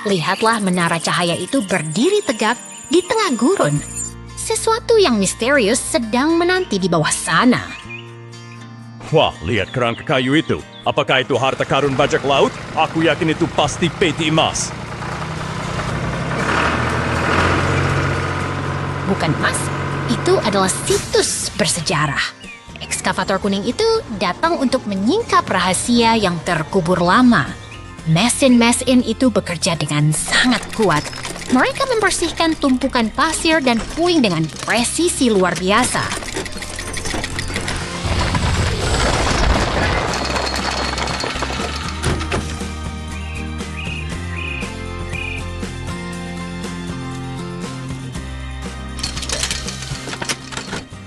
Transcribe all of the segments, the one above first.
Lihatlah menara cahaya itu berdiri tegak di tengah gurun. Sesuatu yang misterius sedang menanti di bawah sana. Wah, lihat kerangka kayu itu. Apakah itu harta karun bajak laut? Aku yakin itu pasti peti emas. Bukan emas, itu adalah situs bersejarah. Ekskavator kuning itu datang untuk menyingkap rahasia yang terkubur lama. Mesin-mesin itu bekerja dengan sangat kuat. Mereka membersihkan tumpukan pasir dan puing dengan presisi luar biasa.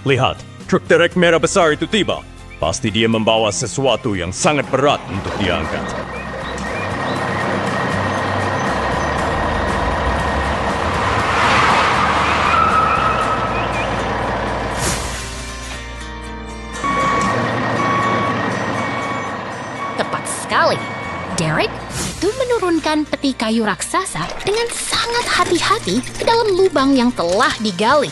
Lihat, truk derek merah besar itu tiba. Pasti dia membawa sesuatu yang sangat berat untuk diangkat. Tepat sekali. Derek itu menurunkan peti kayu raksasa dengan sangat hati-hati ke dalam lubang yang telah digali.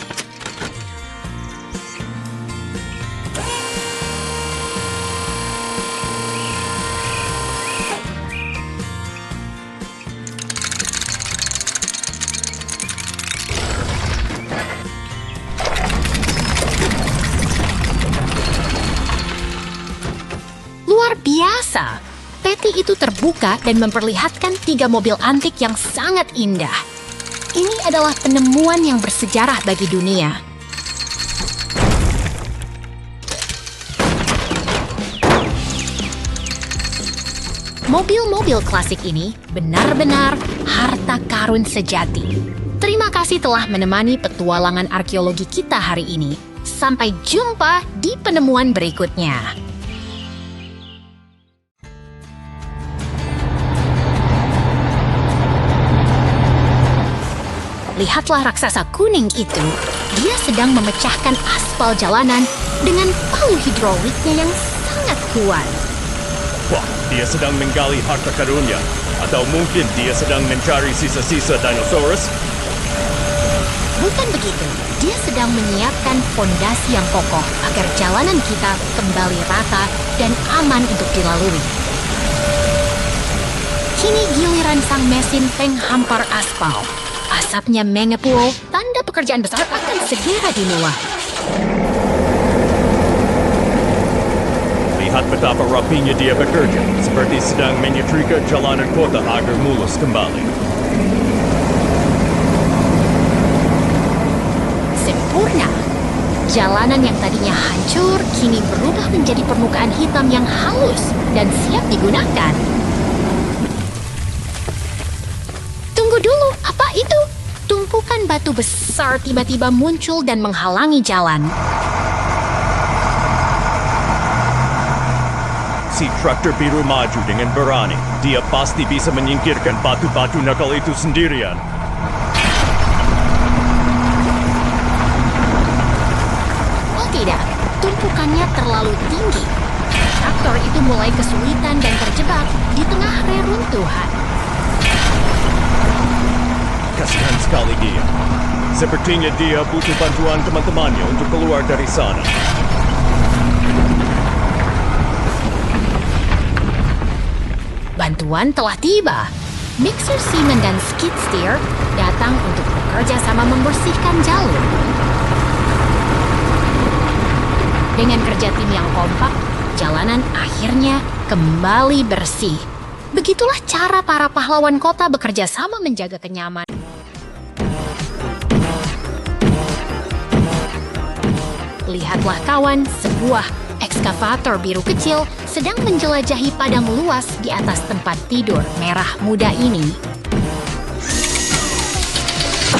Luar biasa! Peti itu terbuka dan memperlihatkan 3 mobil antik yang sangat indah. Ini adalah penemuan yang bersejarah bagi dunia. Mobil-mobil klasik ini benar-benar harta karun sejati. Terima kasih telah menemani petualangan arkeologi kita hari ini. Sampai jumpa di penemuan berikutnya. Lihatlah raksasa kuning itu. Dia sedang memecahkan aspal jalanan dengan palu hidroliknya yang sangat kuat. Wah, dia sedang menggali harta karunnya. Atau mungkin dia sedang mencari sisa-sisa dinosaurus? Bukan begitu. Dia sedang menyiapkan fondasi yang kokoh agar jalanan kita kembali rata dan aman untuk dilalui. Kini giliran sang mesin penghampar aspal. Asapnya mengepul, tanda pekerjaan besar akan segera dimulai. Lihat betapa rapinya dia bekerja, seperti sedang menyetrika jalanan kota agar mulus kembali. Sempurna. Jalanan yang tadinya hancur kini berubah menjadi permukaan hitam yang halus dan siap digunakan. Tunggu dulu, apa itu? Tumpukan batu besar tiba-tiba muncul dan menghalangi jalan. Si traktor biru maju dengan berani. Dia pasti bisa menyingkirkan batu-batu nakal itu sendirian. Oh tidak, tumpukannya terlalu tinggi. Traktor itu mulai kesulitan dan terjebak di tengah reruntuhan. Kasihan sekali dia. Sepertinya dia butuh bantuan teman-temannya untuk keluar dari sana. Bantuan telah tiba. Mixer Seaman dan Skid Steer datang untuk bekerja sama membersihkan jalur. Dengan kerja tim yang kompak, jalanan akhirnya kembali bersih. Begitulah cara para pahlawan kota bekerja sama menjaga kenyamanan. Lihatlah kawan, sebuah ekskavator biru kecil sedang menjelajahi padang luas di atas tempat tidur merah muda ini.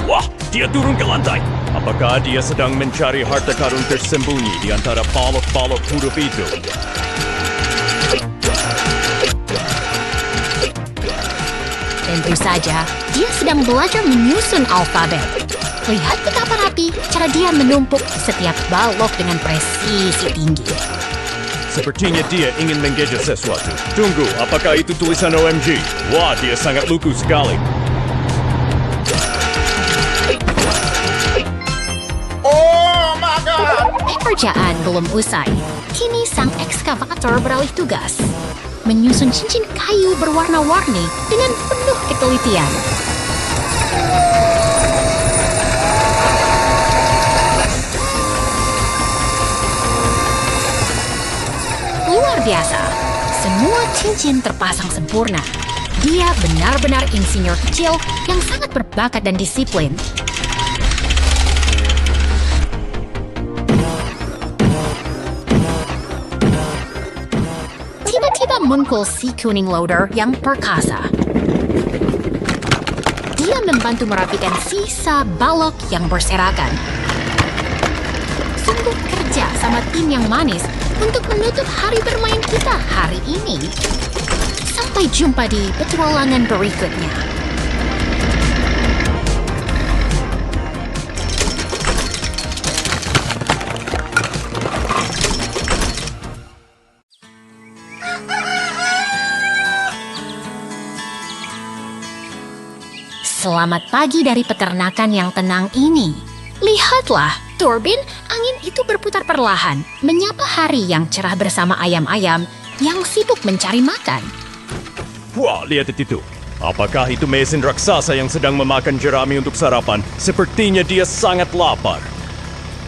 Wah, dia turun ke lantai. Apakah dia sedang mencari harta karun tersembunyi di antara balok-balok huruf itu? Tentu saja, dia sedang belajar menyusun alfabet. Lihat betapa rapi cara dia menumpuk setiap balok dengan presisi tinggi. Sepertinya dia ingin menggejar sesuatu. Tunggu, apakah itu tulisan OMG? Wah, dia sangat lugu sekali. Pekerjaan belum usai. Kini sang ekskavator beralih tugas, menyusun cincin kayu berwarna-warni dengan penuh ketelitian. Luar biasa, semua cincin terpasang sempurna. Dia benar-benar insinyur kecil yang sangat berbakat dan disiplin. Tiba-tiba muncul si kuning loader yang perkasa. Dia membantu merapikan sisa balok yang berserakan. Sungguh kerja sama tim yang manis untuk menutup hari bermain kita hari ini. Sampai jumpa di petualangan berikutnya. Selamat pagi dari peternakan yang tenang ini. Lihatlah, turbin angin itu berputar perlahan, menyapa hari yang cerah bersama ayam-ayam yang sibuk mencari makan. Wah, lihat itu. Apakah itu mesin raksasa yang sedang memakan jerami untuk sarapan? Sepertinya dia sangat lapar.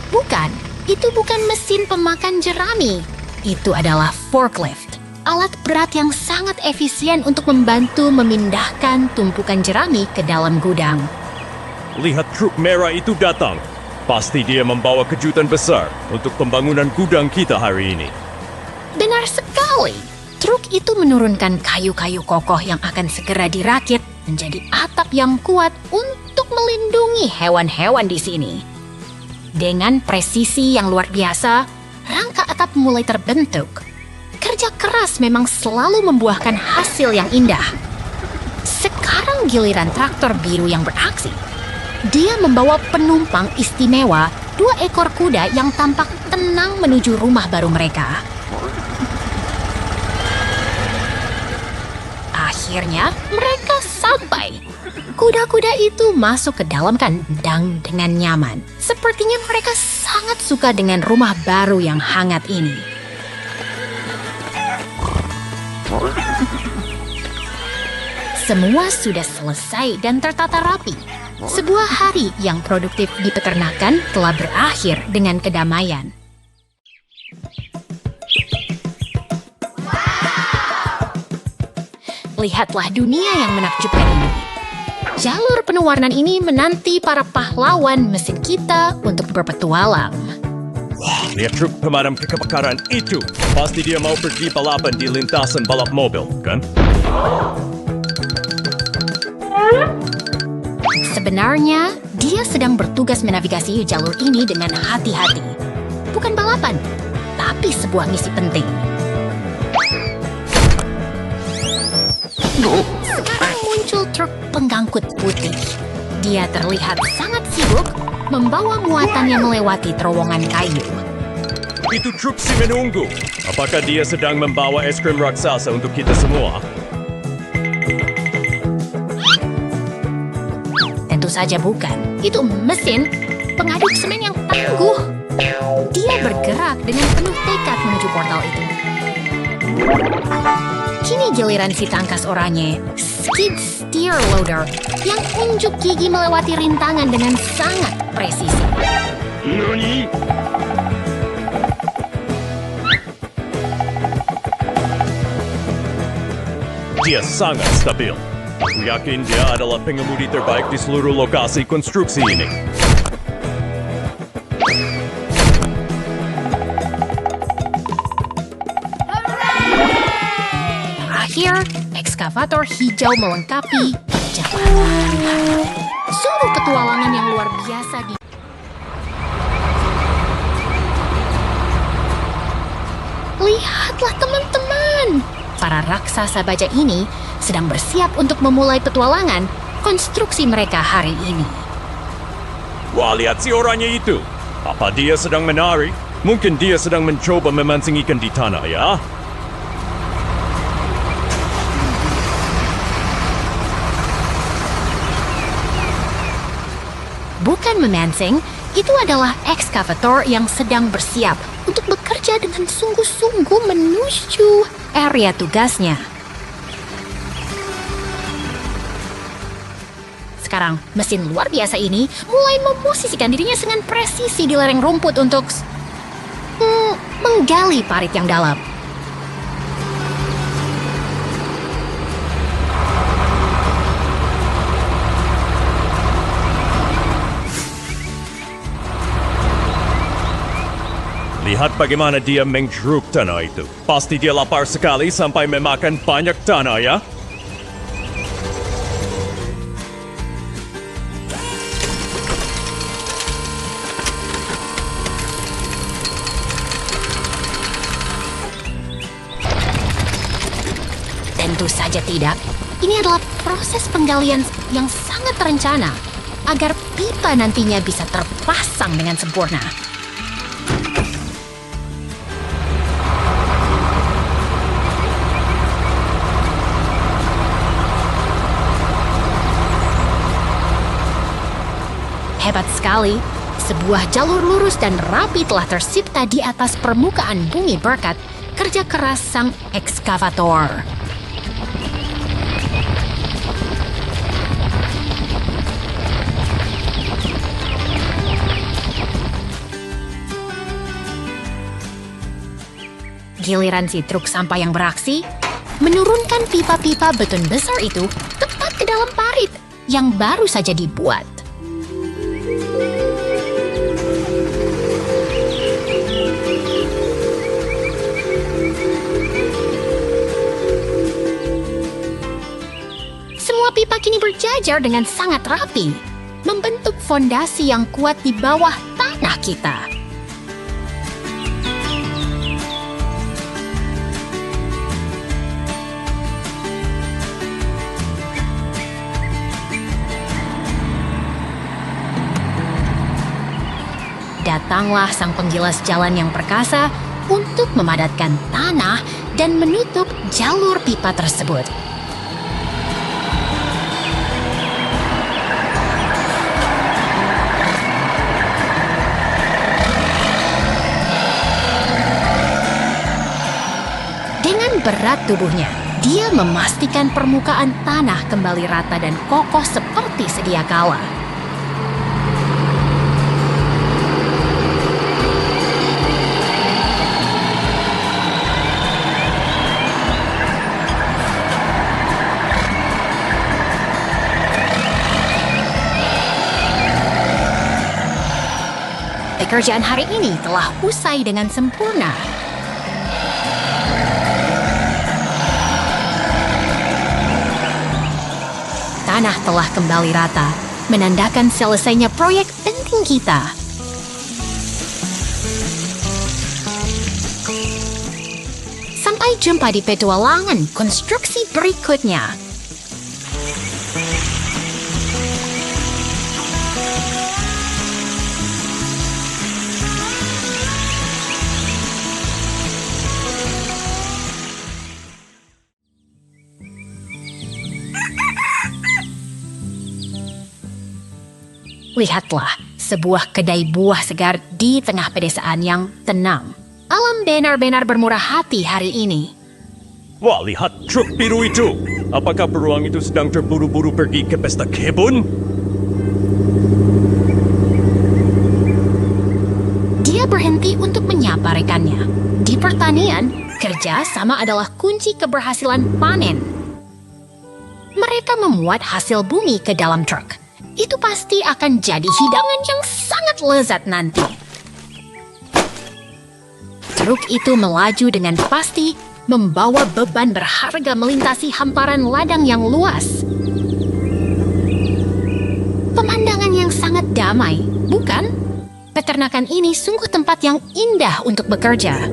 Bukan, itu bukan mesin pemakan jerami. Itu adalah forklift, alat berat yang sangat efisien untuk membantu memindahkan tumpukan jerami ke dalam gudang. Lihat truk merah itu datang. Pasti dia membawa kejutan besar untuk pembangunan gudang kita hari ini. Benar sekali. Truk itu menurunkan kayu-kayu kokoh yang akan segera dirakit menjadi atap yang kuat untuk melindungi hewan-hewan di sini. Dengan presisi yang luar biasa, rangka atap mulai terbentuk. Kerja keras memang selalu membuahkan hasil yang indah. Sekarang giliran traktor biru yang beraksi. Dia membawa penumpang istimewa, 2 ekor kuda yang tampak tenang menuju rumah baru mereka. Akhirnya mereka sampai. Kuda-kuda itu masuk ke dalam kandang dengan nyaman. Sepertinya mereka sangat suka dengan rumah baru yang hangat ini. Semua sudah selesai dan tertata rapi. Sebuah hari yang produktif di peternakan telah berakhir dengan kedamaian. Lihatlah dunia yang menakjubkan ini. Jalur penuh warna ini menanti para pahlawan mesin kita untuk berpetualang. Wah, lihat truk pemadam kebakaran itu. Pasti dia mau pergi balapan di lintasan balap mobil, kan? Sebenarnya, dia sedang bertugas menavigasi jalur ini dengan hati-hati. Bukan balapan, tapi sebuah misi penting. Sekarang muncul truk pengangkut putih. Dia terlihat sangat sibuk membawa muatan yang melewati terowongan kayu. Itu truk si menunggu. Apakah dia sedang membawa es krim raksasa untuk kita semua? Tentu saja bukan. Itu mesin pengaduk semen yang tangguh. Dia bergerak dengan penuh tekad menuju portal itu. Kini giliran si tangkas oranye, skid steer loader, yang unjuk gigi melewati rintangan dengan sangat presisi. Nani? Dia sangat stabil. Aku yakin dia adalah pengemudi terbaik di seluruh lokasi konstruksi ini. Terakhir, ekskavator hijau melengkapi perjalanan. Sungguh petualangan yang luar biasa di... Lihatlah teman-teman! Para raksasa baja ini sedang bersiap untuk memulai petualangan konstruksi mereka hari ini. Wah, lihat si orangnya itu. Apa dia sedang menari? Mungkin dia sedang mencoba memancing ikan di tanah, ya? Bukan memancing, itu adalah ekskavator yang sedang bersiap untuk bekerja dengan sungguh-sungguh menuju area tugasnya. Sekarang, mesin luar biasa ini mulai memosisikan dirinya dengan presisi di lereng rumput untuk menggali parit yang dalam. Lihat bagaimana dia menggeruk tanah itu. Pasti dia lapar sekali sampai memakan banyak tanah, ya? Tentu saja tidak. Ini adalah proses penggalian yang sangat terencana agar pipa nantinya bisa terpasang dengan sempurna. Hebat sekali, sebuah jalur lurus dan rapi telah tercipta di atas permukaan bumi berkat kerja keras sang ekskavator. Giliran si truk sampah yang beraksi, menurunkan pipa-pipa beton besar itu tepat ke dalam parit yang baru saja dibuat. Semua pipa kini berjajar dengan sangat rapi, membentuk fondasi yang kuat di bawah tanah kita. Datanglah sang penggilas jalan yang perkasa untuk memadatkan tanah dan menutup jalur pipa tersebut. Dengan berat tubuhnya, dia memastikan permukaan tanah kembali rata dan kokoh seperti sedia kala. Pekerjaan hari ini telah usai dengan sempurna. Tanah telah kembali rata, menandakan selesainya proyek penting kita. Sampai jumpa di petualangan konstruksi berikutnya. Lihatlah, sebuah kedai buah segar di tengah pedesaan yang tenang. Alam benar-benar bermurah hati hari ini. Wah, lihat truk biru itu. Apakah beruang itu sedang terburu-buru pergi ke pesta kebun? Dia berhenti untuk menyapa rekannya. Di pertanian, kerja sama adalah kunci keberhasilan panen. Mereka memuat hasil bumi ke dalam truk. Itu pasti akan jadi hidangan yang sangat lezat nanti. Truk itu melaju dengan pasti, membawa beban berharga melintasi hamparan ladang yang luas. Pemandangan yang sangat damai, bukan? Peternakan ini sungguh tempat yang indah untuk bekerja.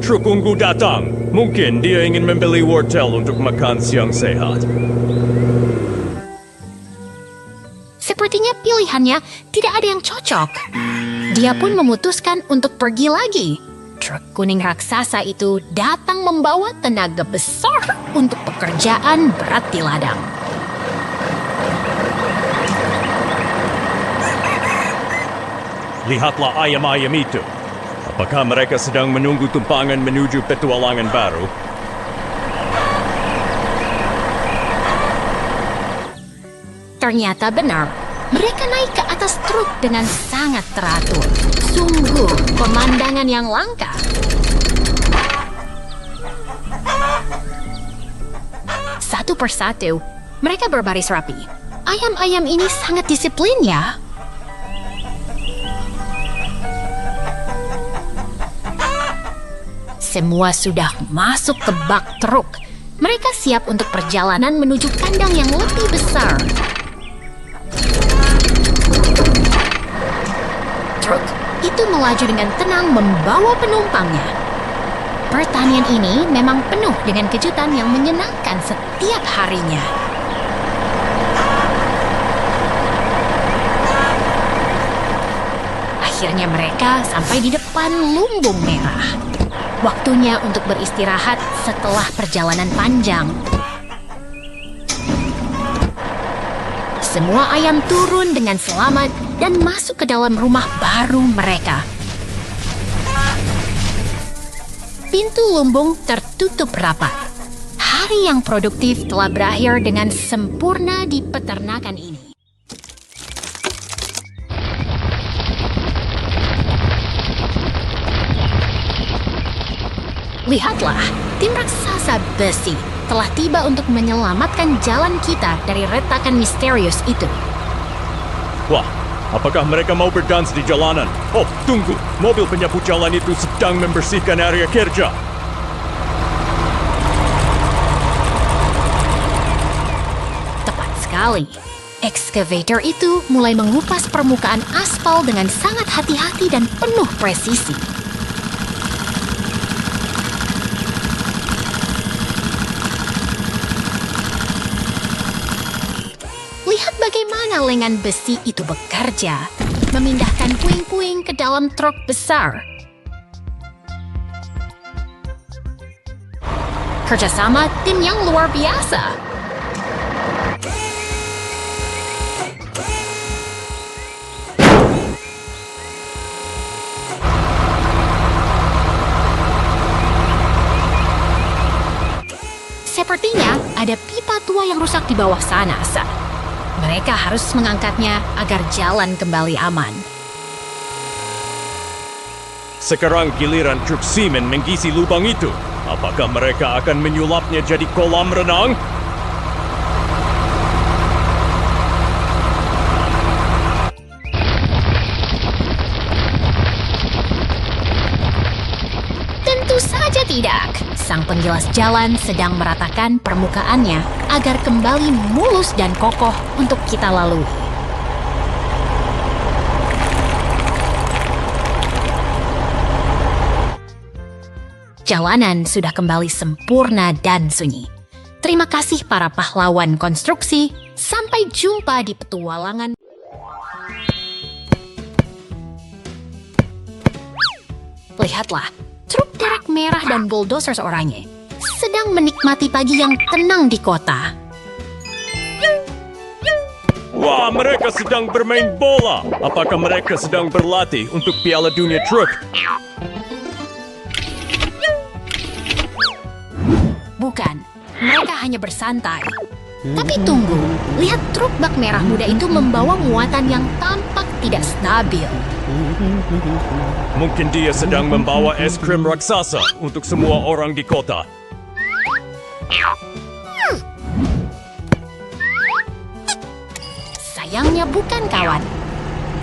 Truk ungu datang. Mungkin dia ingin membeli wortel untuk makan siang sehat. Sepertinya pilihannya tidak ada yang cocok. Dia pun memutuskan untuk pergi lagi. Truk kuning raksasa itu datang membawa tenaga besar untuk pekerjaan berat di ladang. Lihatlah ayam-ayam itu. Apakah mereka sedang menunggu tumpangan menuju petualangan baru? Ternyata benar, mereka naik ke atas truk dengan sangat teratur. Sungguh pemandangan yang langka. Satu persatu, mereka berbaris rapi. Ayam-ayam ini sangat disiplin ya. Semua sudah masuk ke bak truk. Mereka siap untuk perjalanan menuju kandang yang lebih besar. Truk itu melaju dengan tenang membawa penumpangnya. Pertanian ini memang penuh dengan kejutan yang menyenangkan setiap harinya. Akhirnya mereka sampai di depan lumbung merah. Waktunya untuk beristirahat setelah perjalanan panjang. Semua ayam turun dengan selamat dan masuk ke dalam rumah baru mereka. Pintu lumbung tertutup rapat. Hari yang produktif telah berakhir dengan sempurna di peternakan ini. Lihatlah, tim raksasa besi telah tiba untuk menyelamatkan jalan kita dari retakan misterius itu. Wah, apakah mereka mau berdans di jalanan? Oh, tunggu. Mobil penyapu jalan itu sedang membersihkan area kerja. Tepat sekali. Excavator itu mulai mengupas permukaan aspal dengan sangat hati-hati dan penuh presisi. Lihat bagaimana lengan besi itu bekerja, memindahkan puing-puing ke dalam truk besar. Kerjasama tim yang luar biasa. Sepertinya ada pipa tua yang rusak di bawah sana, Sa. Mereka harus mengangkatnya agar jalan kembali aman. Sekarang giliran truk semen mengisi lubang itu. Apakah mereka akan menyulapnya jadi kolam renang? Tentu saja tidak. Sang penggilas jalan sedang meratakan permukaannya agar kembali mulus dan kokoh untuk kita lalui. Jalanan sudah kembali sempurna dan sunyi. Terima kasih para pahlawan konstruksi. Sampai jumpa di petualangan. Lihatlah, truk derek merah dan bulldozer oranye sedang menikmati pagi yang tenang di kota. Wah, mereka sedang bermain bola. Apakah mereka sedang berlatih untuk Piala Dunia Truk? Bukan, mereka hanya bersantai. Tapi tunggu, lihat truk bak merah muda itu membawa muatan yang tampak tidak stabil. Mungkin dia sedang membawa es krim raksasa untuk semua orang di kota. Sayangnya bukan, kawan.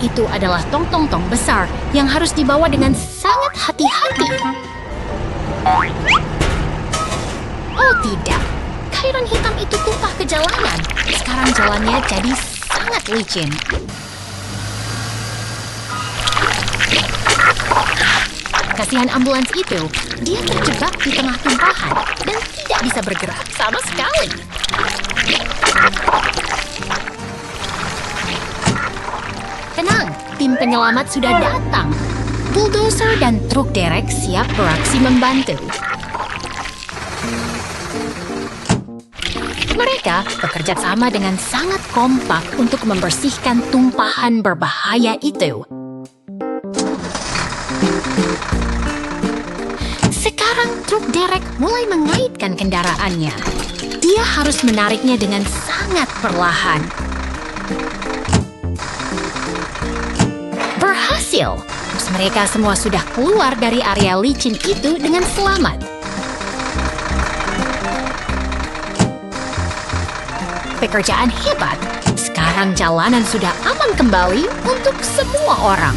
Itu adalah tong-tong-tong besar yang harus dibawa dengan sangat hati-hati. Oh tidak, kairan hitam itu tumpah ke jalanan. Sekarang jalannya jadi sangat licin. Kasihan ambulans itu, dia terjebak di tengah tumpahan dan tidak bisa bergerak sama sekali. Tenang, tim penyelamat sudah datang. Bulldozer dan truk derek siap beraksi membantu. Mereka bekerja sama dengan sangat kompak untuk membersihkan tumpahan berbahaya itu. Sekarang truk derek mulai mengaitkan kendaraannya. Dia harus menariknya dengan sangat perlahan. Berhasil! Mereka semua sudah keluar dari area licin itu dengan selamat. Pekerjaan hebat. Sekarang jalanan sudah aman kembali untuk semua orang.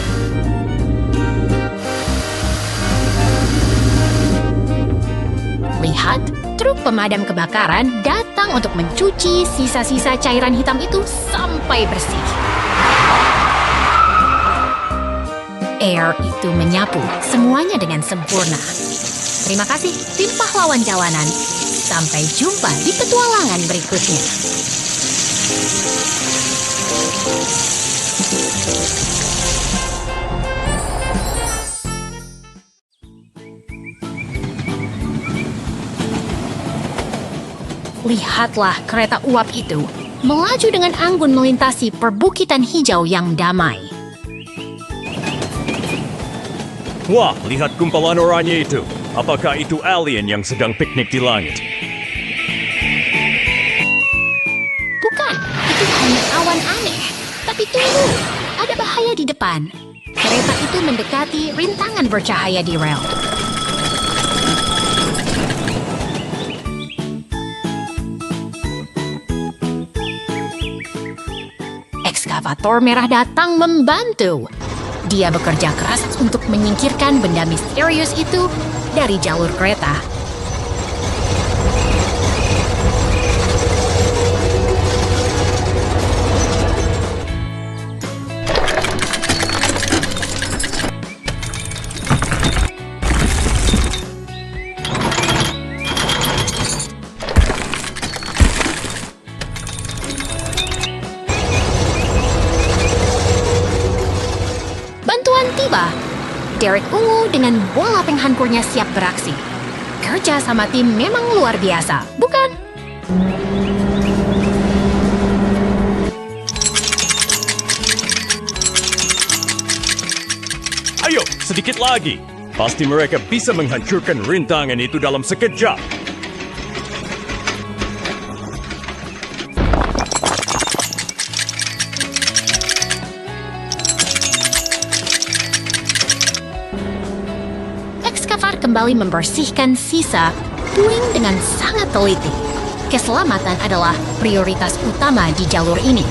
Lihat, truk pemadam kebakaran datang untuk mencuci sisa-sisa cairan hitam itu sampai bersih. Air itu menyapu semuanya dengan sempurna. Terima kasih, tim pahlawan jalanan. Sampai jumpa di petualangan berikutnya. Lihatlah kereta uap itu melaju dengan anggun melintasi perbukitan hijau yang damai. Wah, lihat gumpalan oranye itu. Apakah itu alien yang sedang piknik di langit? Bukan, itu hanya awan aneh. Tapi tunggu, ada bahaya di depan. Kereta itu mendekati rintangan bercahaya di rel. Ekskavator merah datang membantu. Dia bekerja keras untuk menyingkirkan benda misterius itu dari jalur kereta. Tiba, Derek ungu dengan bola penghancurnya siap beraksi. Kerja sama tim memang luar biasa, bukan? Ayo, sedikit lagi. Pasti mereka bisa menghancurkan rintangan itu dalam sekejap. Ekskavator kembali membersihkan sisa puing dengan sangat teliti. Keselamatan adalah prioritas utama di jalur ini.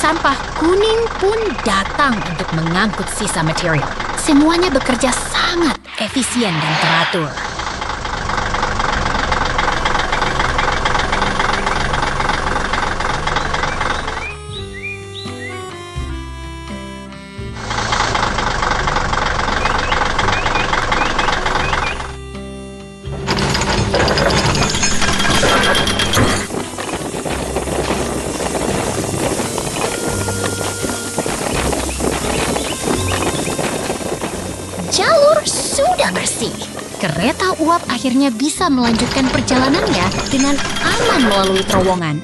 Sampah kuning pun datang untuk mengangkut sisa material. Semuanya bekerja sangat efisien dan teratur. Jalur sudah bersih. Kereta uap akhirnya bisa melanjutkan perjalanannya dengan aman melalui terowongan.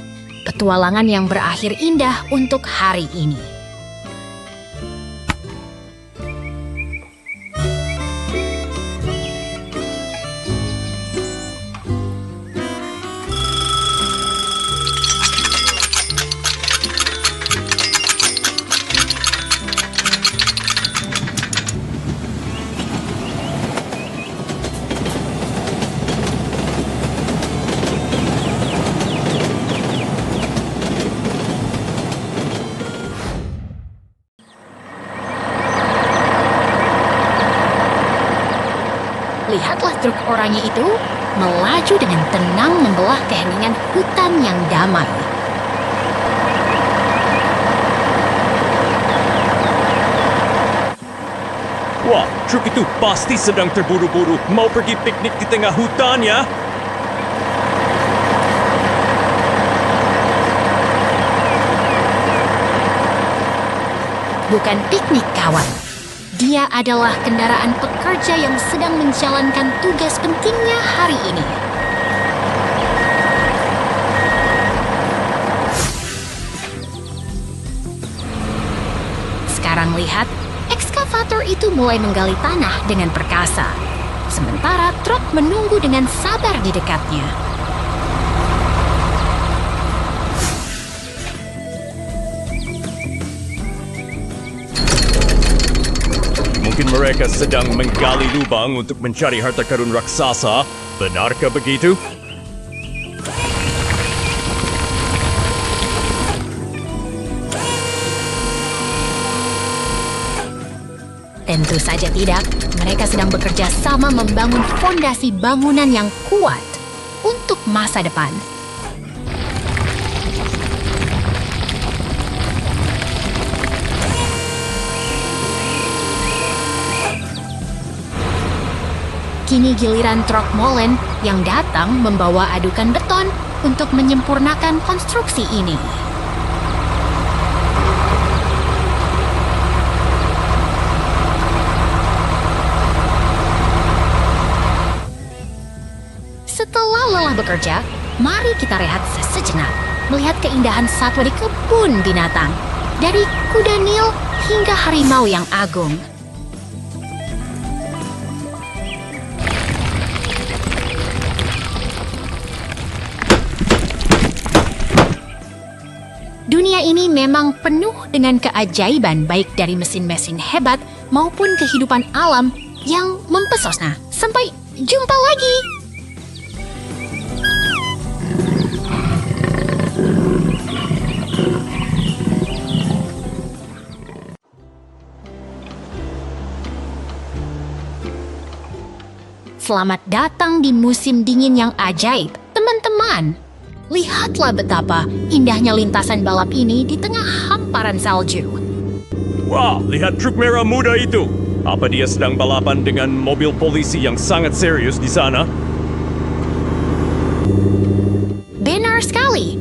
Petualangan yang berakhir indah untuk hari ini. truk oranye itu melaju dengan tenang membelah keheningan hutan yang damai. Wah, truk itu pasti sedang terburu-buru. Mau pergi piknik di tengah hutan ya? Bukan piknik, kawan. Dia adalah kendaraan pekerja yang sedang menjalankan tugas pentingnya hari ini. Sekarang lihat, ekskavator itu mulai menggali tanah dengan perkasa. Sementara truk menunggu dengan sabar di dekatnya. Mungkin mereka sedang menggali lubang untuk mencari harta karun raksasa. Benarkah begitu? Tentu saja tidak. Mereka sedang bekerja sama membangun fondasi bangunan yang kuat untuk masa depan. Kini giliran truk molen yang datang membawa adukan beton untuk menyempurnakan konstruksi ini. Setelah lelah bekerja, mari kita rehat sejenak, melihat keindahan satwa di kebun binatang, dari kuda Nil hingga harimau yang agung. Dunia ini memang penuh dengan keajaiban baik dari mesin-mesin hebat maupun kehidupan alam yang mempesona. Sampai jumpa lagi! Selamat datang di musim dingin yang ajaib, teman-teman. Lihatlah betapa indahnya lintasan balap ini di tengah hamparan salju. Wah, lihat truk merah muda itu. Apa dia sedang balapan dengan mobil polisi yang sangat serius di sana? Benar sekali.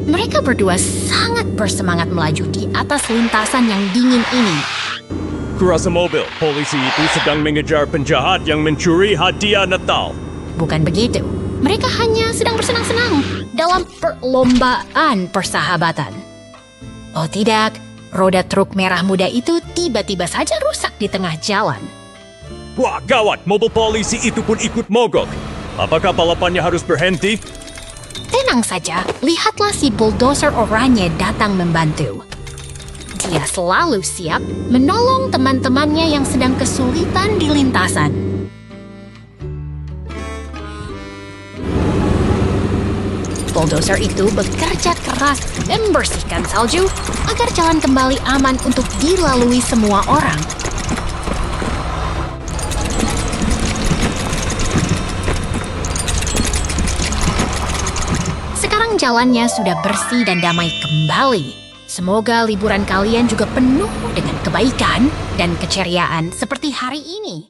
Mereka berdua sangat bersemangat melaju di atas lintasan yang dingin ini. Kurasa mobil polisi itu sedang mengejar penjahat yang mencuri hadiah Natal. Bukan begitu. Mereka hanya sedang bersenang-senang dalam perlombaan persahabatan. Oh tidak, roda truk merah muda itu tiba-tiba saja rusak di tengah jalan. Wah, gawat, mobil polisi itu pun ikut mogok. Apakah balapannya harus berhenti? Tenang saja, lihatlah si bulldozer oranye datang membantu. Dia selalu siap menolong teman-temannya yang sedang kesulitan di lintasan. Bulldozer itu bekerja keras membersihkan salju agar jalan kembali aman untuk dilalui semua orang. Sekarang jalannya sudah bersih dan damai kembali. Semoga liburan kalian juga penuh dengan kebaikan dan keceriaan seperti hari ini.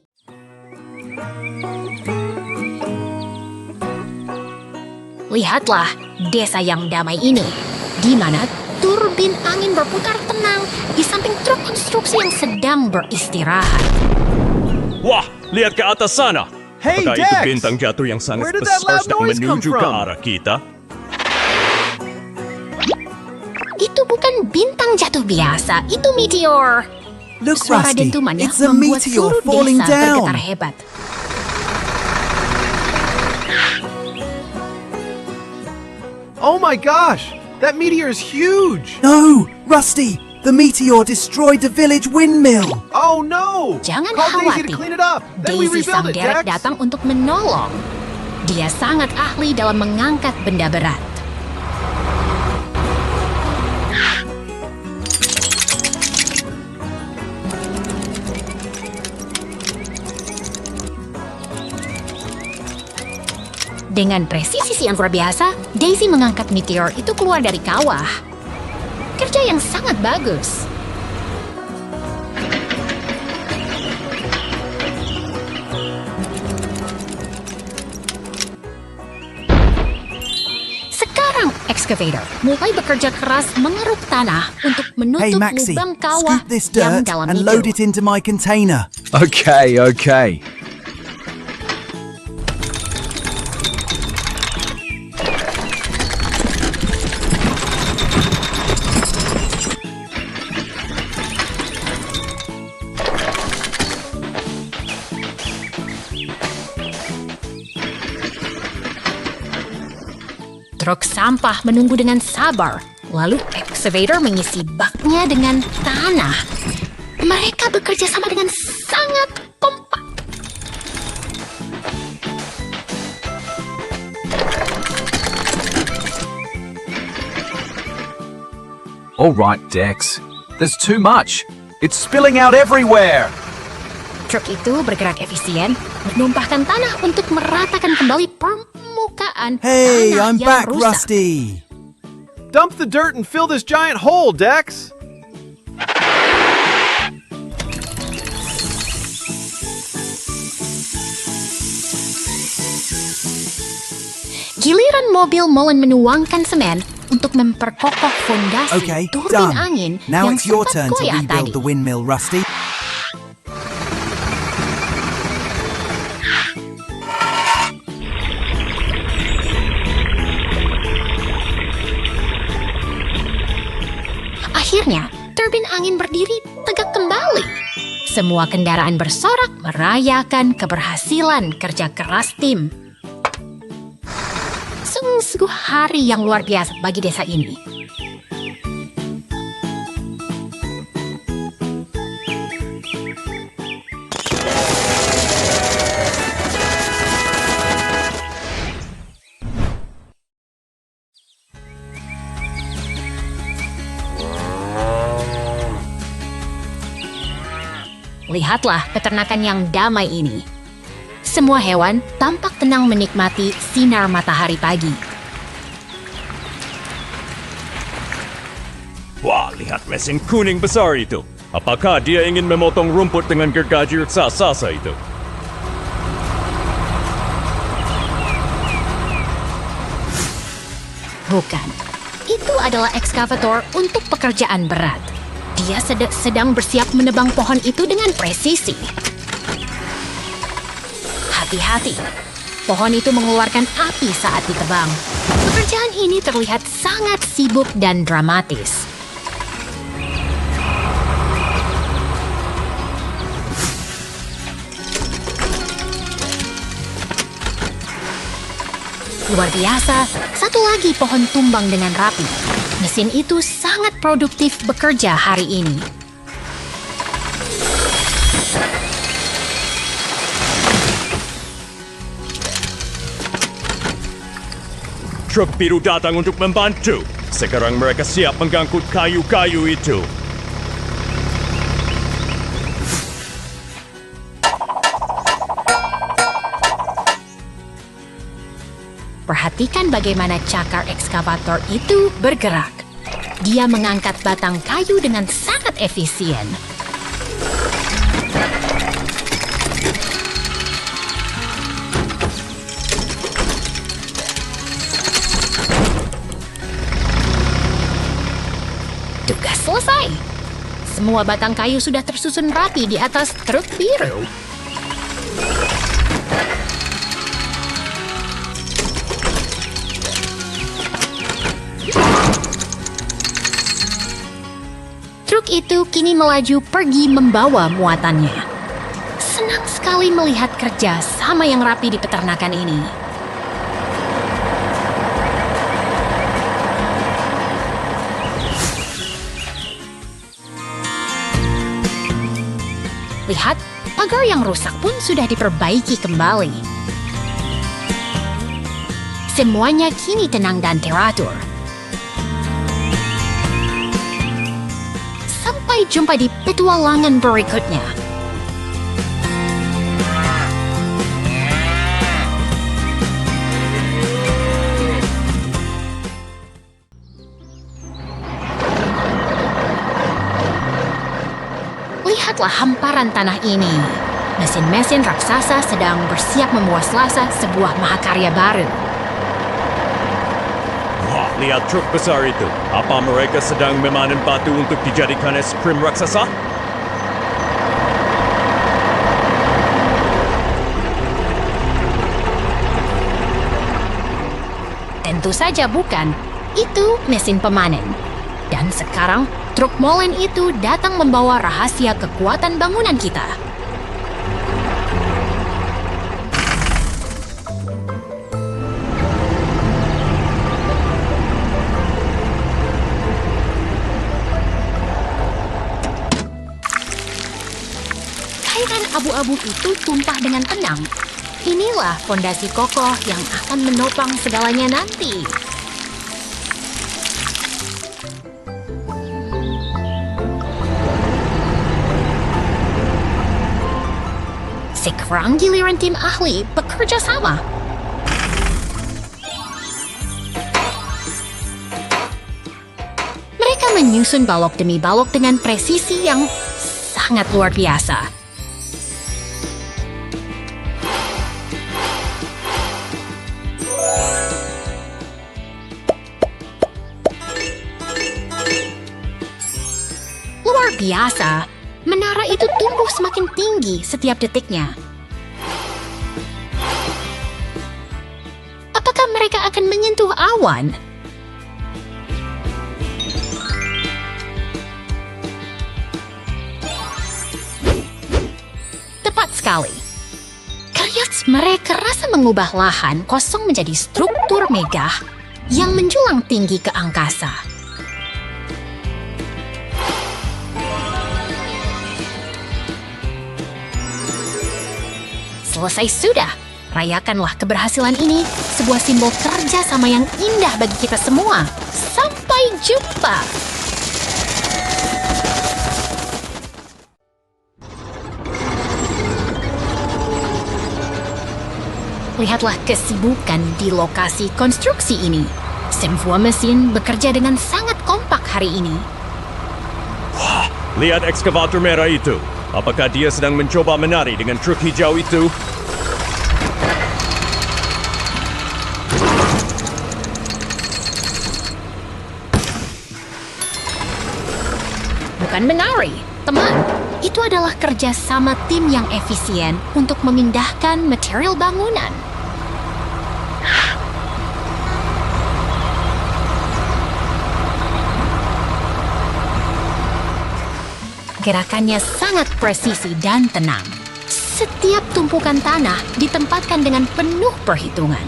Lihatlah desa yang damai ini, di mana turbin angin berputar tenang di samping truk konstruksi yang sedang beristirahat. Wah, lihat ke atas sana. Hey, Apakah Dex! itu bintang jatuh yang sangat Where did that besar loud sedang noise come menuju ke from? arah kita? Itu bukan bintang jatuh biasa, itu meteor. Look, Suara Rusty, dentumannya it's a membuat meteor seluruh falling desa down. bergetar hebat. Oh my gosh! That meteor is huge! No, Rusty, the meteor destroyed the village windmill. Oh no! Jangan Call Daisy khawatir, to clean it up. Then we Daisy rebuild sang it, derek Dex. datang untuk menolong. Dia sangat ahli dalam mengangkat benda berat. Dengan presisi yang luar biasa, Daisy mengangkat meteor itu keluar dari kawah. Kerja yang sangat bagus. Sekarang excavator mulai bekerja keras mengeruk tanah untuk Hey menutup Maxi, lubang kawah scoop this yang dirt dalam and itu. load it into my container. Okay, okay. Truk sampah menunggu dengan sabar, lalu excavator mengisi baknya dengan tanah. Mereka bekerja sama dengan sangat kompak. All right, Dex. There's too much. It's spilling out everywhere. Truk itu bergerak efisien, menumpahkan tanah untuk meratakan kembali permukaan Hey, tanah I'm yang back, rusak. Rusty. Dump the dirt and fill this giant hole, Dex. Giliran mobil molen menuangkan semen untuk memperkokoh fondasi Okay, turbin done. angin Now yang it's your sempat turn to goyah rebuild tadi. the windmill, Rusty. Akhirnya, turbin angin berdiri tegak kembali. Semua kendaraan bersorak merayakan keberhasilan kerja keras tim. Sungguh hari yang luar biasa bagi desa ini. Lihatlah peternakan yang damai ini. Semua hewan tampak tenang menikmati sinar matahari pagi. Wah, lihat mesin kuning besar itu. Apakah dia ingin memotong rumput dengan gergaji raksasa itu? Bukan. Itu adalah ekskavator untuk pekerjaan berat. Dia sedang bersiap menebang pohon itu dengan presisi. Hati-hati. Pohon itu mengeluarkan api saat ditebang. Pekerjaan ini terlihat sangat sibuk dan dramatis. Luar biasa, satu lagi pohon tumbang dengan rapi. Mesin itu sangat produktif bekerja hari ini. Truk biru datang untuk membantu. Sekarang mereka siap mengangkut kayu-kayu itu. Perhatikan bagaimana cakar ekskavator itu bergerak. Dia mengangkat batang kayu dengan sangat efisien. Tugas selesai. Semua batang kayu sudah tersusun rapi di atas truk biru. Truk itu kini melaju pergi membawa muatannya. Senang sekali melihat kerja sama yang rapi di peternakan ini. Lihat, pagar yang rusak pun sudah diperbaiki kembali. Semuanya kini tenang dan teratur. Sampai jumpa di petualangan berikutnya. Lihatlah hamparan tanah ini. Mesin-mesin raksasa sedang bersiap memuaslasa sebuah mahakarya baru. Wah, lihat truk besar itu. Apa mereka sedang memanen batu untuk dijadikan es krim raksasa? Tentu saja bukan. Itu mesin pemanen. Dan sekarang, truk molen itu datang membawa rahasia kekuatan bangunan kita. Cairan abu-abu itu tumpah dengan tenang. Inilah fondasi kokoh yang akan menopang segalanya nanti. Sekarang giliran tim ahli bekerja sama. Mereka menyusun balok demi balok dengan presisi yang sangat luar biasa. Luar biasa, menara itu tumbuh semakin tinggi setiap detiknya. Apakah mereka akan menyentuh awan? Tepat sekali. Kriats mereka rasa mengubah lahan kosong menjadi struktur megah yang menjulang tinggi ke angkasa. Selesai sudah. Rayakanlah keberhasilan ini, sebuah simbol kerja sama yang indah bagi kita semua. Sampai jumpa. Lihatlah kesibukan di lokasi konstruksi ini. Semua mesin bekerja dengan sangat kompak hari ini. Lihat ekskavator merah itu. Apakah dia sedang mencoba menari dengan truk hijau itu? Bukan menari, teman. Itu adalah kerja sama tim yang efisien untuk memindahkan material bangunan. Gerakannya sangat presisi dan tenang. Setiap tumpukan tanah ditempatkan dengan penuh perhitungan.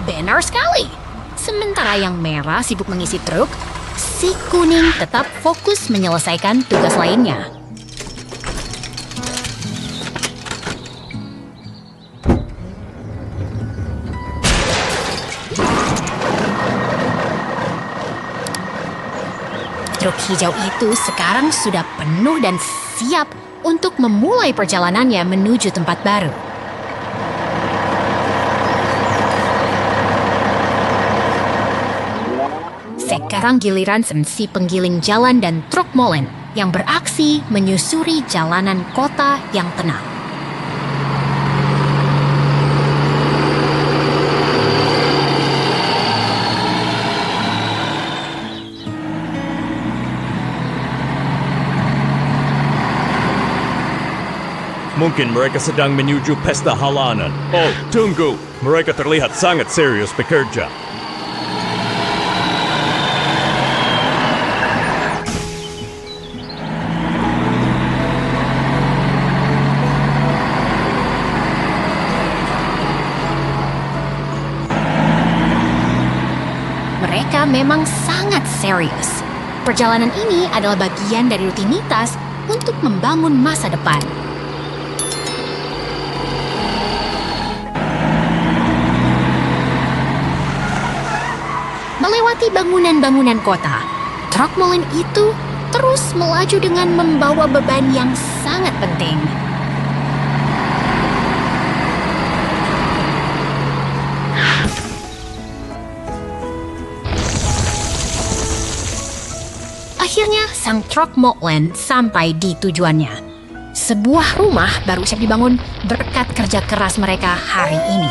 Benar sekali. Sementara yang merah sibuk mengisi truk, si kuning tetap fokus menyelesaikan tugas lainnya. Truk hijau itu sekarang sudah penuh dan siap untuk memulai perjalanannya menuju tempat baru. Sekarang giliran si penggiling jalan dan truk molen yang beraksi menyusuri jalanan kota yang tenang. Mungkin mereka sedang menuju pesta halaman. Oh, tunggu. Mereka terlihat sangat serius bekerja. Mereka memang sangat serius. Perjalanan ini adalah bagian dari rutinitas untuk membangun masa depan. Melewati bangunan-bangunan kota, truk molen itu terus melaju dengan membawa beban yang sangat penting. sang truk Moklen sampai di tujuannya. Sebuah rumah baru siap dibangun berkat kerja keras mereka hari ini.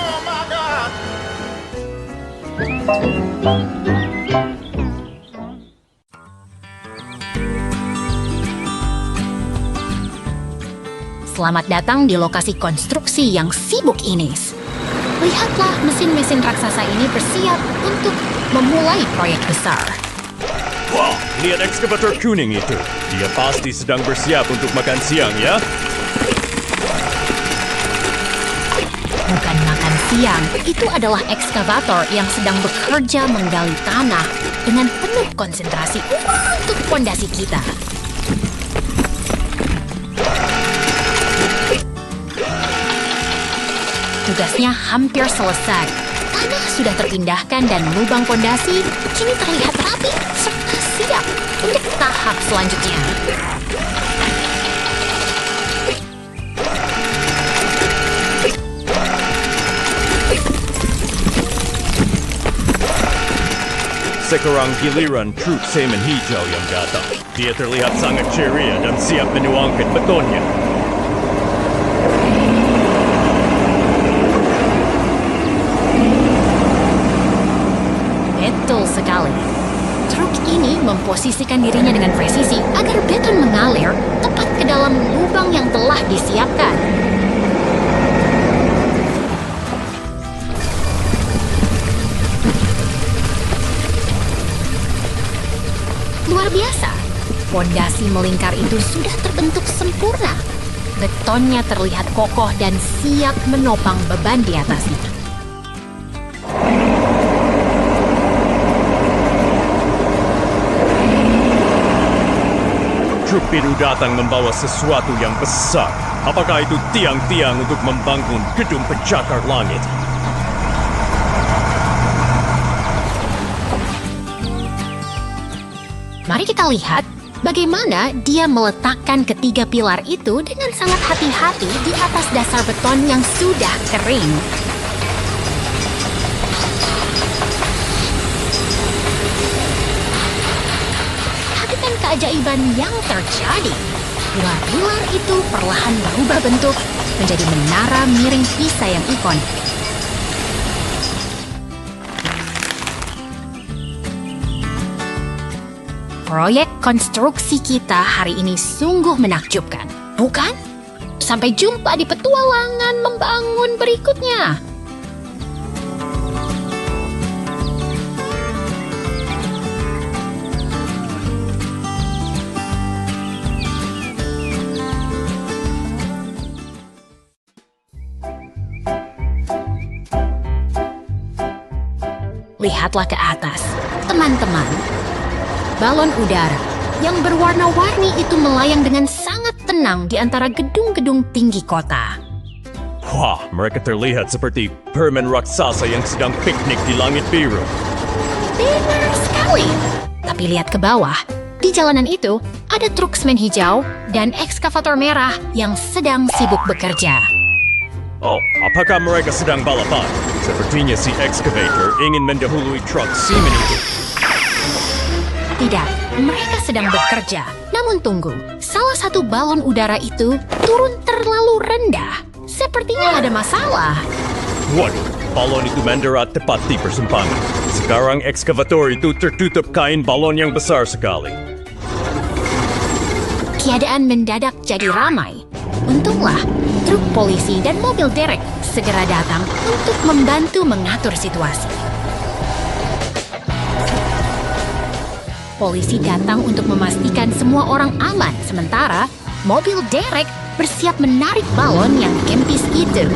Selamat datang di lokasi konstruksi yang sibuk ini. Lihatlah mesin-mesin raksasa ini bersiap untuk memulai proyek besar. Wah, lihat ekskavator kuning itu. Dia pasti sedang bersiap untuk makan siang, ya? Bukan makan siang, itu adalah ekskavator yang sedang bekerja menggali tanah dengan penuh konsentrasi untuk fondasi kita. Tugasnya hampir selesai. Tanah sudah terpindahkan dan lubang fondasi kini terlihat rapi serta siap untuk tahap selanjutnya. Sekarang giliran truk semen hijau yang datang. Dia terlihat sangat ceria dan siap menuangkan betonnya. Betul sekali. Truk ini memposisikan dirinya dengan presisi agar beton mengalir tepat ke dalam lubang yang telah disiapkan. Luar biasa. Fondasi melingkar itu sudah terbentuk sempurna. Betonnya terlihat kokoh dan siap menopang beban di atasnya. Truk biru datang membawa sesuatu yang besar. Apakah itu tiang-tiang untuk membangun gedung pencakar langit? Mari kita lihat bagaimana dia meletakkan ketiga pilar itu dengan sangat hati-hati di atas dasar beton yang sudah kering. Perhatikan keajaiban yang terjadi. Pilar-pilar itu perlahan berubah bentuk menjadi menara miring Pisa yang ikonik. Proyek konstruksi kita hari ini sungguh menakjubkan, bukan? Sampai jumpa di petualangan membangun berikutnya. Lihatlah ke atas, teman-teman. Balon udara yang berwarna-warni itu melayang dengan sangat tenang di antara gedung-gedung tinggi kota. Wah, mereka terlihat seperti permen raksasa yang sedang piknik di langit biru. Benar sekali. Tapi lihat ke bawah, di jalanan itu ada truk semen hijau dan ekskavator merah yang sedang sibuk bekerja. Oh, apakah mereka sedang balapan? Sepertinya si ekskavator ingin mendahului truk semen itu. Tidak, mereka sedang bekerja. Namun tunggu, salah satu balon udara itu turun terlalu rendah. Sepertinya ada masalah. Waduh, balon itu mendarat tepat di persimpangan. Sekarang ekskavator itu tertutup kain balon yang besar sekali. Keadaan mendadak jadi ramai. Untunglah, truk polisi dan mobil derek segera datang untuk membantu mengatur situasi. Polisi datang untuk memastikan semua orang aman, sementara mobil derek bersiap menarik balon yang kempis itu.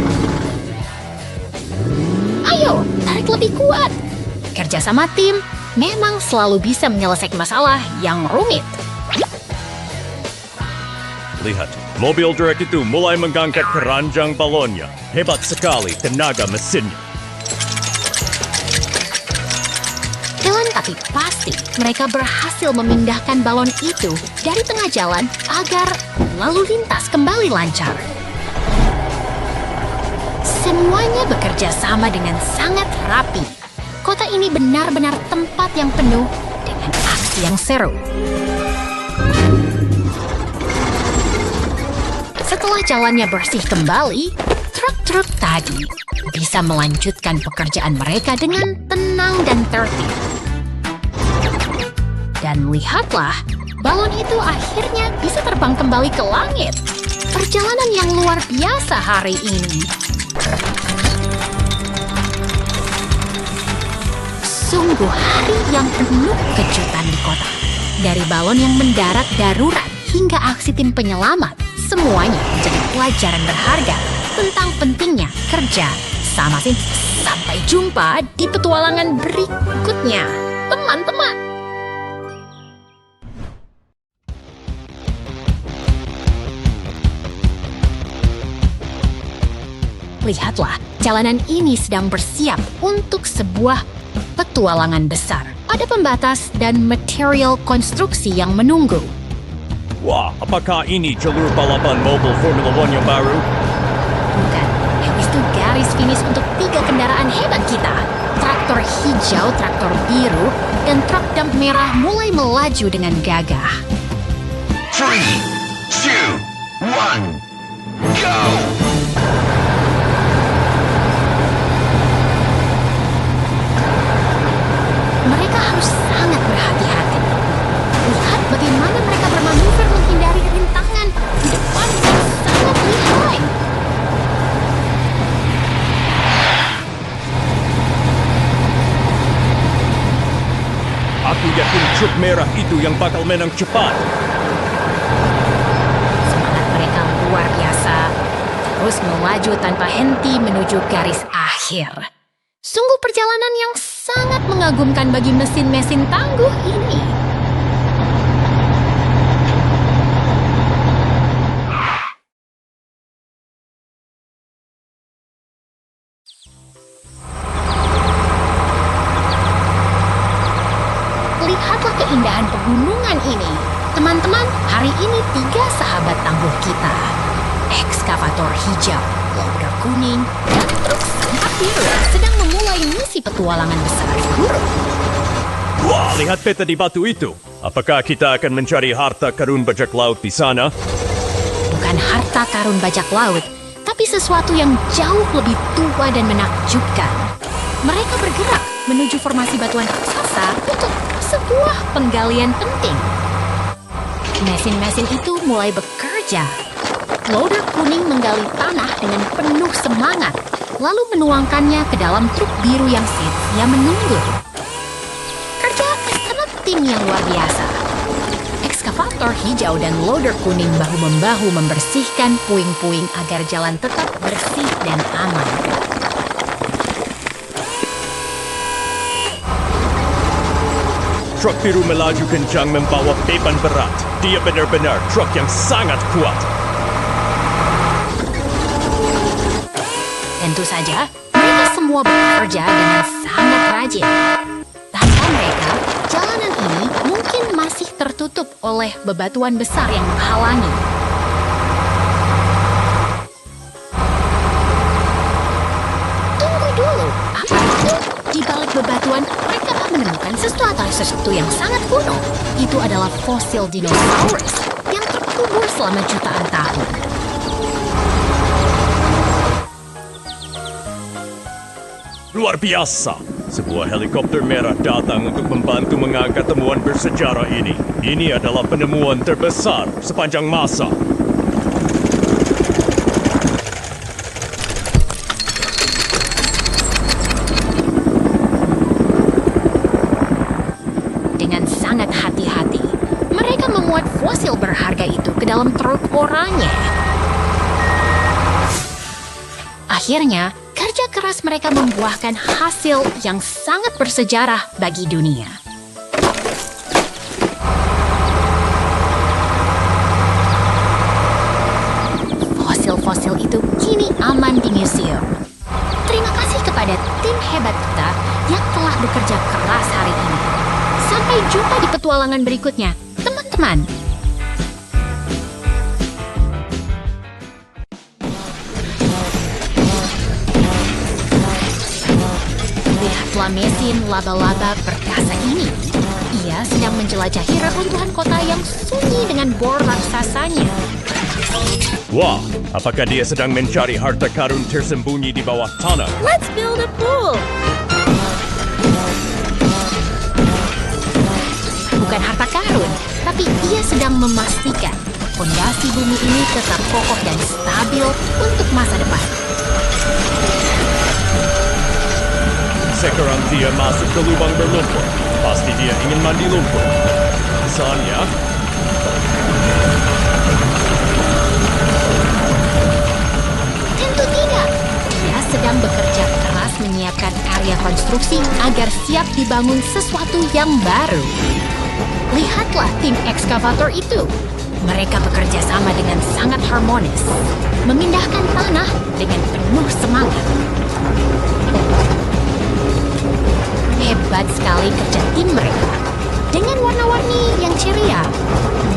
Ayo, tarik lebih kuat. Kerjasama tim memang selalu bisa menyelesaikan masalah yang rumit. Lihat, mobil derek itu mulai mengangkat keranjang balonnya. Hebat sekali tenaga mesinnya. Tapi pasti mereka berhasil memindahkan balon itu dari tengah jalan agar lalu lintas kembali lancar. Semuanya bekerja sama dengan sangat rapi. Kota ini benar-benar tempat yang penuh dengan aksi yang seru. Setelah jalannya bersih kembali, truk-truk tadi bisa melanjutkan pekerjaan mereka dengan tenang dan tertib. Dan lihatlah, balon itu akhirnya bisa terbang kembali ke langit. Perjalanan yang luar biasa hari ini. Sungguh hari yang penuh kejutan di kota. Dari balon yang mendarat darurat hingga aksi tim penyelamat, semuanya menjadi pelajaran berharga tentang pentingnya kerja sama tim. Sampai jumpa di petualangan berikutnya, teman-teman. Lihatlah, jalanan ini sedang bersiap untuk sebuah petualangan besar. Ada pembatas dan material konstruksi yang menunggu. Wah, apakah ini jalur balapan mobil Formula One yang baru? Bukan, itu garis finish untuk 3 kendaraan hebat kita. Traktor hijau, traktor biru, dan truk dump merah mulai melaju dengan gagah. 3, 2, 1, go! Mereka harus sangat berhati-hati. Lihat bagaimana mereka bermanuver menghindari rintangan di depan yang sangat lihai. Aku yakin truk merah itu yang bakal menang cepat. Semangat mereka luar biasa. Terus melaju tanpa henti menuju garis akhir. Sungguh perjalanan yang sangat mengagumkan bagi mesin-mesin tangguh ini. Lihatlah keindahan pegunungan ini. Teman-teman, hari ini 3 sahabat tangguh kita. Ekskavator hijau, loader kuning, dan truk sampah biru sedang memulai misi petualangan besar di gurun. Wah, lihat peta di batu itu. Apakah kita akan mencari harta karun bajak laut di sana? Bukan harta karun bajak laut, tapi sesuatu yang jauh lebih tua dan menakjubkan. Mereka bergerak menuju formasi batuan raksasa untuk sebuah penggalian penting. Mesin-mesin itu mulai bekerja. Loader kuning menggali tanah dengan penuh semangat, lalu menuangkannya ke dalam truk biru yang setia menunggu. Kerja karena tim yang luar biasa. Ekskavator hijau dan loader kuning bahu-membahu membersihkan puing-puing agar jalan tetap bersih dan aman. Truk biru melaju kencang membawa beban berat. Dia benar-benar truk yang sangat kuat. Tentu saja, mereka semua bekerja dengan sangat rajin. Tanpa mereka, jalanan ini mungkin masih tertutup oleh bebatuan besar yang menghalangi. Tunggu dulu, apa itu? Di balik bebatuan, mereka menemukan sesuatu yang sangat kuno. Itu adalah fosil dinosaurus yang terkubur selama jutaan tahun. Luar biasa. Sebuah helikopter merah datang untuk membantu mengangkat temuan bersejarah ini. Ini adalah penemuan terbesar sepanjang masa. Dengan sangat hati-hati, mereka memuat fosil berharga itu ke dalam truk oranye. Akhirnya, kerja keras mereka membuahkan hasil yang sangat bersejarah bagi dunia. Fosil-fosil itu kini aman di museum. Terima kasih kepada tim hebat kita yang telah bekerja keras hari ini. Sampai jumpa di petualangan berikutnya, teman-teman. Lihatlah mesin laba-laba perkasa ini. Ia sedang menjelajahi reruntuhan kota yang sunyi dengan bor raksasanya. Wah, apakah dia sedang mencari harta karun tersembunyi di bawah tanah? Let's build a pool. Bukan harta karun, tapi ia sedang memastikan fondasi bumi ini tetap kokoh dan stabil untuk masa depan. Sekarang dia masuk ke lubang berlumpur. Pasti dia ingin mandi lumpur. Misalnya, Tentu tidak. Dia sedang bekerja keras menyiapkan area konstruksi agar siap dibangun sesuatu yang baru. Lihatlah tim ekskavator itu. Mereka bekerja sama dengan sangat harmonis, memindahkan tanah dengan penuh semangat. Hebat sekali kerja tim mereka. Dengan warna-warni yang ceria,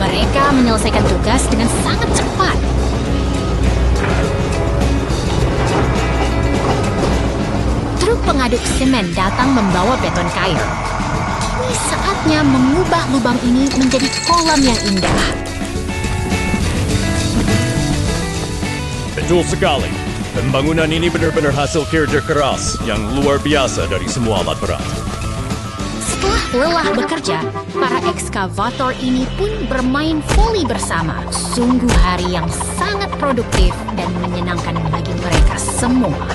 mereka menyelesaikan tugas dengan sangat cepat. Truk pengaduk semen datang membawa beton kayu. Kini saatnya mengubah lubang ini menjadi kolam yang indah. betul sekali. Pembangunan ini benar-benar hasil kerja keras yang luar biasa dari semua alat berat. Setelah lelah bekerja, para ekskavator ini pun bermain voli bersama. Sungguh hari yang sangat produktif dan menyenangkan bagi mereka semua.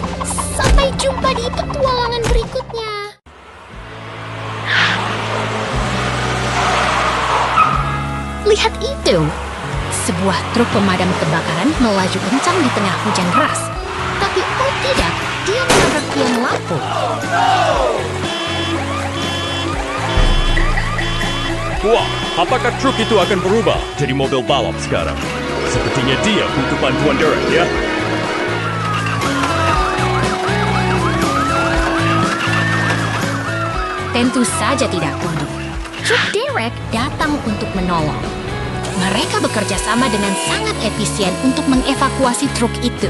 Sampai jumpa di petualangan berikutnya. Lihat itu! Sebuah truk pemadam kebakaran melaju kencang di tengah hujan deras. Tapi oh tidak, dia menabrak tiang lampu. Wah, apakah truk itu akan berubah jadi mobil balap sekarang? Sepertinya dia butuh bantuan Derek, ya? Tentu saja tidak, Kudu. Truk Derek datang untuk menolong. Mereka bekerja sama dengan sangat efisien untuk mengevakuasi truk itu.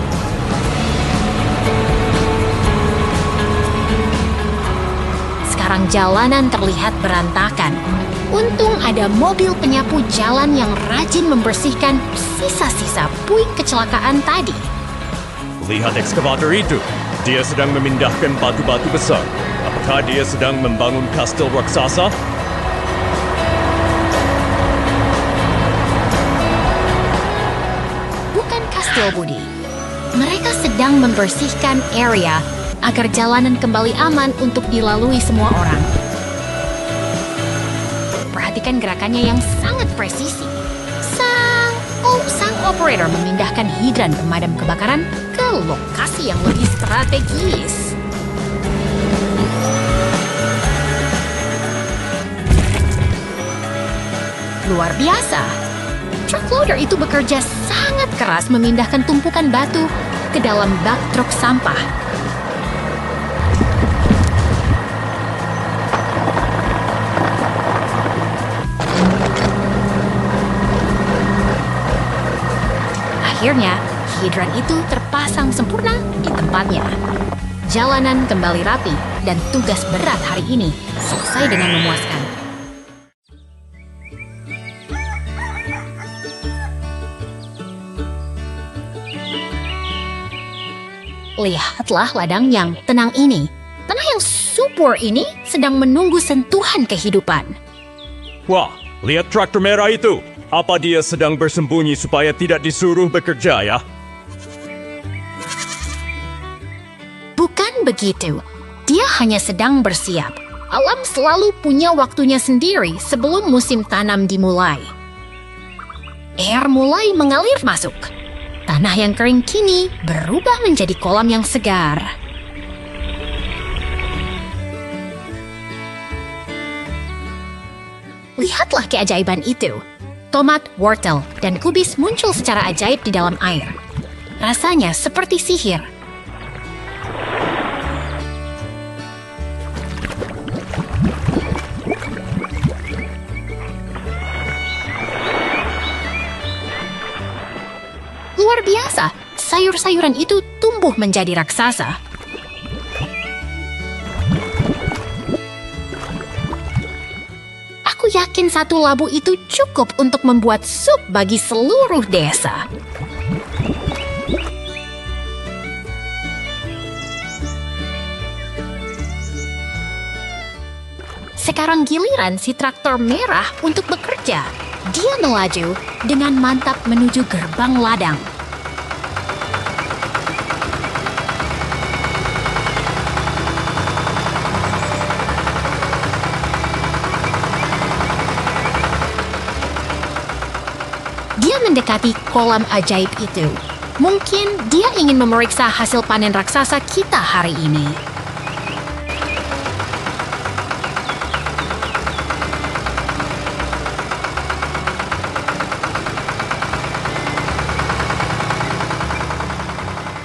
Sekarang jalanan terlihat berantakan. Untung ada mobil penyapu jalan yang rajin membersihkan sisa-sisa puing kecelakaan tadi. Lihat ekskavator itu. Dia sedang memindahkan batu-batu besar. Apakah dia sedang membangun kastil raksasa? Bukan kastil, Budi. Mereka sedang membersihkan area agar jalanan kembali aman untuk dilalui semua orang. Perhatikan gerakannya yang sangat presisi. Sang operator memindahkan hidran pemadam kebakaran ke lokasi yang lebih strategis. Luar biasa. Truck loader itu bekerja sangat keras memindahkan tumpukan batu ke dalam bak truk sampah. Akhirnya, hidran itu terpasang sempurna di tempatnya. Jalanan kembali rapi dan tugas berat hari ini selesai dengan memuaskan. Lihatlah ladang yang tenang ini. Tanah yang subur ini sedang menunggu sentuhan kehidupan. Wah, lihat traktor merah itu. Apa dia sedang bersembunyi supaya tidak disuruh bekerja, ya? Bukan begitu. Dia hanya sedang bersiap. Alam selalu punya waktunya sendiri sebelum musim tanam dimulai. Air mulai mengalir masuk. Tanah yang kering kini berubah menjadi kolam yang segar. Lihatlah keajaiban itu. Tomat, wortel, dan kubis muncul secara ajaib di dalam air. Rasanya seperti sihir. Luar biasa, sayur-sayuran itu tumbuh menjadi raksasa. Aku yakin satu labu itu cukup untuk membuat sup bagi seluruh desa. Sekarang giliran si traktor merah untuk bekerja. Dia melaju dengan mantap menuju gerbang ladang. Dia mendekati kolam ajaib itu. Mungkin dia ingin memeriksa hasil panen raksasa kita hari ini.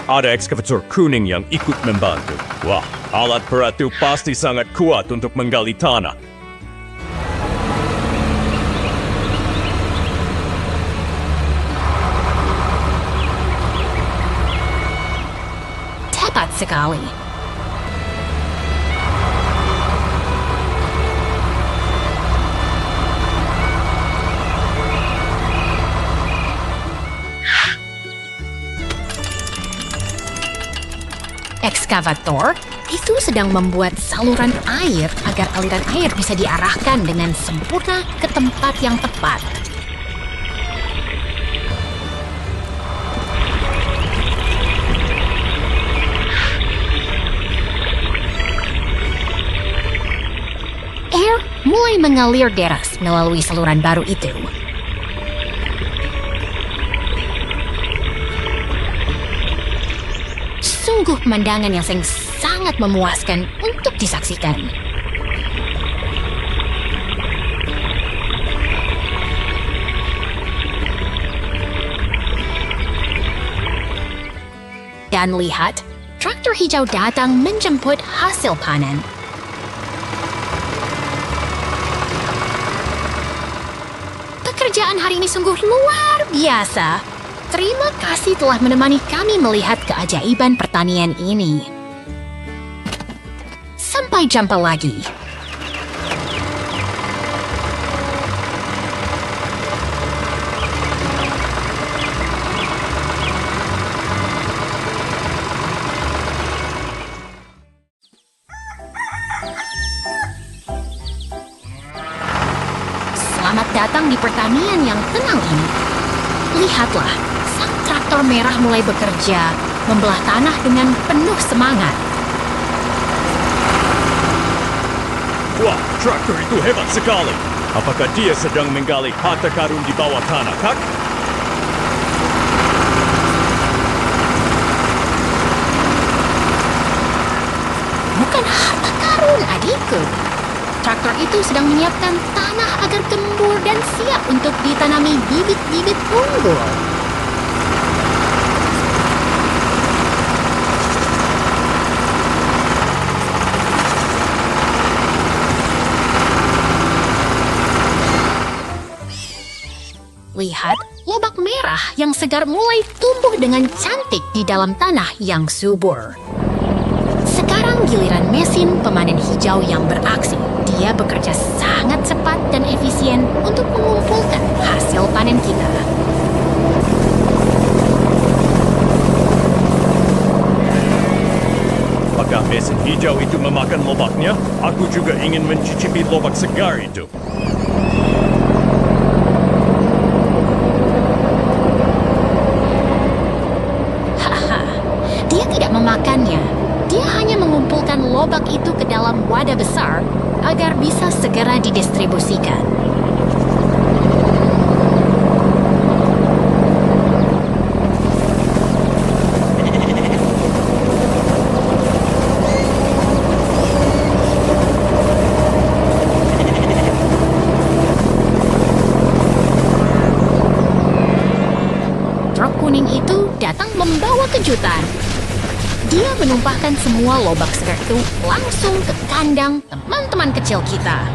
Ada ekskavator kuning yang ikut membantu. Wah, alat berat itu pasti sangat kuat untuk menggali tanah. Tepat sekali. Ekskavator itu sedang membuat saluran air agar aliran air bisa diarahkan dengan sempurna ke tempat yang tepat. Air mulai mengalir deras melalui saluran baru itu. Sungguh pemandangan yang sangat memuaskan untuk disaksikan. Dan lihat, traktor hijau datang menjemput hasil panen. Pekerjaan hari ini sungguh luar biasa. Terima kasih telah menemani kami melihat keajaiban pertanian ini. Sampai jumpa lagi. Selamat datang di pertanian yang tenang ini. Lihatlah, sang traktor merah mulai bekerja, membelah tanah dengan penuh semangat. Wah, traktor itu hebat sekali. Apakah dia sedang menggali harta karun di bawah tanah, Kak? Bukan harta karun, adikku. Traktor itu sedang menyiapkan tanah agar gembur dan siap untuk ditanami bibit-bibit unggul. Lihat, lobak merah yang segar mulai tumbuh dengan cantik di dalam tanah yang subur. Sekarang giliran mesin pemanen hijau yang beraksi. Dia bekerja sangat cepat dan efisien untuk mengumpulkan hasil panen kita. Apakah mesin hijau itu memakan lobaknya? Aku juga ingin mencicipi lobak segar itu. Dia tidak memakannya. Dia hanya mengumpulkan lobak itu ke dalam wadah besar agar bisa segera didistribusikan. Truk kuning itu datang membawa kejutan. Dia menumpahkan semua lobak segar itu langsung ke kandang teman-teman kecil kita.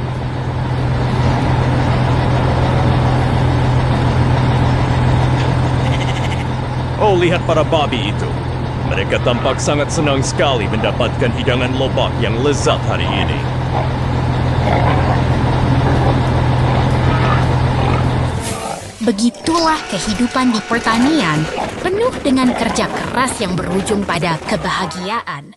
Oh, lihat para babi itu. Mereka tampak sangat senang sekali mendapatkan hidangan lobak yang lezat hari ini. Begitulah kehidupan di pertanian, penuh dengan kerja keras yang berujung pada kebahagiaan.